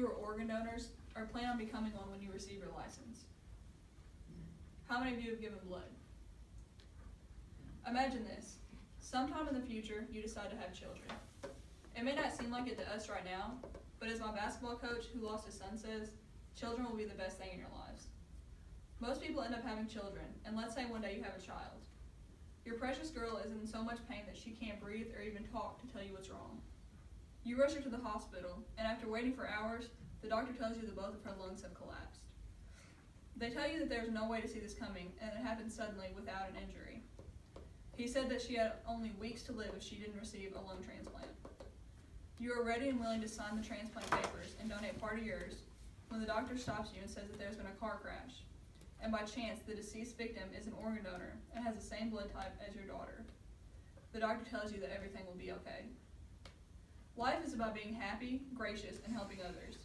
you are organ donors or plan on becoming one when you receive your license? How many of you have given blood? Imagine this. Sometime in the future, you decide to have children. It may not seem like it to us right now, but as my basketball coach who lost his son says, children will be the best thing in your lives. Most people end up having children, and let's say one day you have a child. Your precious girl is in so much pain that she can't breathe or even talk to tell you what's wrong. You rush her to the hospital, and after waiting for hours, the doctor tells you that both of her lungs have collapsed. They tell you that there's no way to see this coming, and it happened suddenly without an injury. He said that she had only weeks to live if she didn't receive a lung transplant. You are ready and willing to sign the transplant papers and donate part of yours when the doctor stops you and says that there's been a car crash, and by chance the deceased victim is an organ donor and has the same blood type as your daughter. The doctor tells you that everything will be okay. Life is about being happy, gracious, and helping others.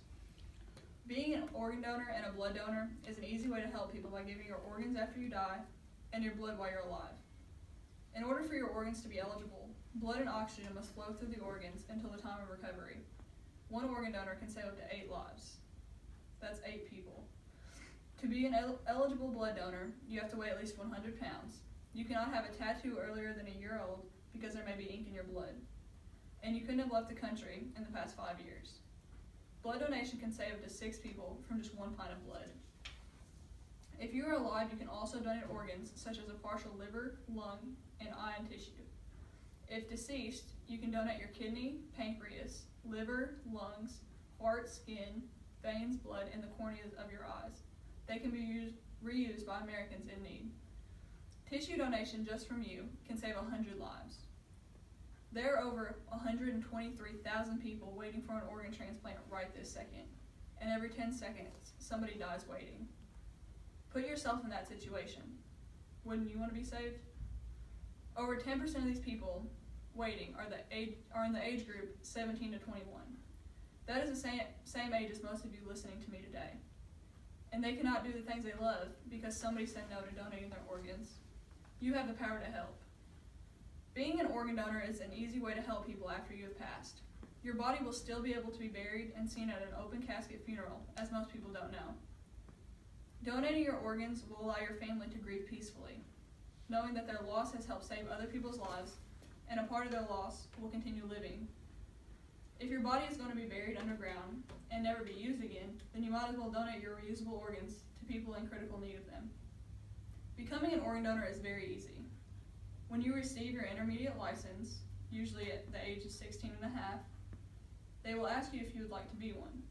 Being an organ donor and a blood donor is an easy way to help people by giving your organs after you die and your blood while you're alive. In order for your organs to be eligible, blood and oxygen must flow through the organs until the time of recovery. One organ donor can save up to 8 lives. That's 8 people. To be an eligible blood donor, you have to weigh at least 100 pounds. You cannot have a tattoo earlier than a year old because there may be ink in your blood. And you couldn't have left the country in the past 5 years. Blood donation can save up to 6 people from just 1 pint of blood. If you are alive, you can also donate organs such as a partial liver, lung, and eye and tissue. If deceased, you can donate your kidney, pancreas, liver, lungs, heart, skin, veins, blood, and the corneas of your eyes. They can be reused by Americans in need. Tissue donation just from you can save 100 lives. There are over 123,000 people waiting for an organ transplant right this second, and every 10 seconds, somebody dies waiting. Put yourself in that situation. Wouldn't you want to be saved? Over 10% of these people waiting are in the age group 17 to 21. That is the same age as most of you listening to me today. And they cannot do the things they love because somebody said no to donating their organs. You have the power to help. Being an organ donor is an easy way to help people after you have passed. Your body will still be able to be buried and seen at an open casket funeral, as most people don't know. Donating your organs will allow your family to grieve peacefully, knowing that their loss has helped save other people's lives, and a part of their loss will continue living. If your body is going to be buried underground and never be used again, then you might as well donate your reusable organs to people in critical need of them. Becoming an organ donor is very easy. When you receive your intermediate license, usually at the age of 16 and a half, they will ask you if you would like to be one.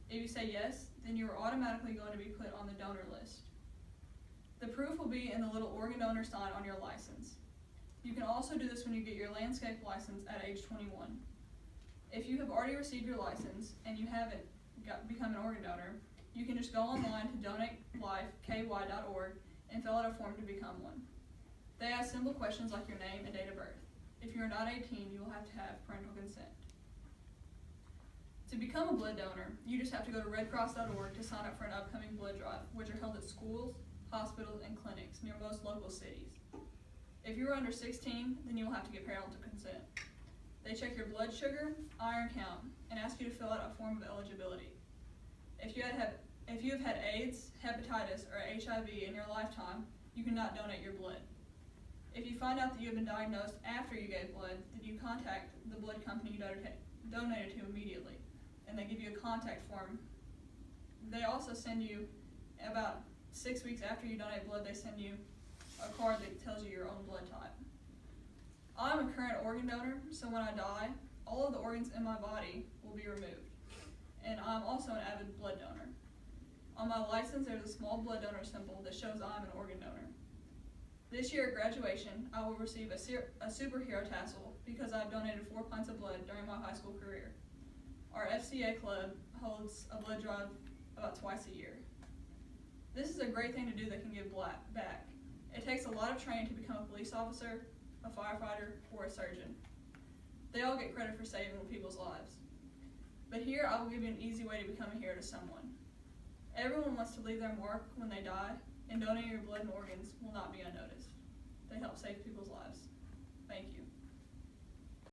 If you say yes, then you are automatically going to be put on the donor list. The proof will be in the little organ donor sign on your license. You can also do this when you get your landscape license at age 21. If you have already received your license and you haven't become an organ donor, you can just go online to donatelifeky.org and fill out a form to become one. They ask simple questions like your name and date of birth. If you are not 18, you will have to have parental consent. To become a blood donor, you just have to go to redcross.org to sign up for an upcoming blood drive, which are held at schools, hospitals, and clinics near most local cities. If you are under 16, then you will have to get parental consent. They check your blood sugar, iron count, and ask you to fill out a form of eligibility. If you have had AIDS, hepatitis, or HIV in your lifetime, you cannot donate your blood. If you find out that you have been diagnosed after you gave blood, then you contact the blood company you donated to immediately, and they give you a contact form. They also send you, about 6 weeks after you donate blood, they send you a card that tells you your own blood type. I'm a current organ donor, so when I die, all of the organs in my body will be removed. And I'm also an avid blood donor. On my license, there's a small blood donor symbol that shows I'm an organ donor. This year at graduation, I will receive a superhero tassel because I've donated 4 pints of blood during my high school career. Our FCA club holds a blood drive about twice a year. This is a great thing to do that can give back. It takes a lot of training to become a police officer, a firefighter, or a surgeon. They all get credit for saving people's lives. But here I will give you an easy way to become a hero to someone. Everyone wants to leave their mark when they die, and donating your blood and organs will not be unnoticed. They help save people's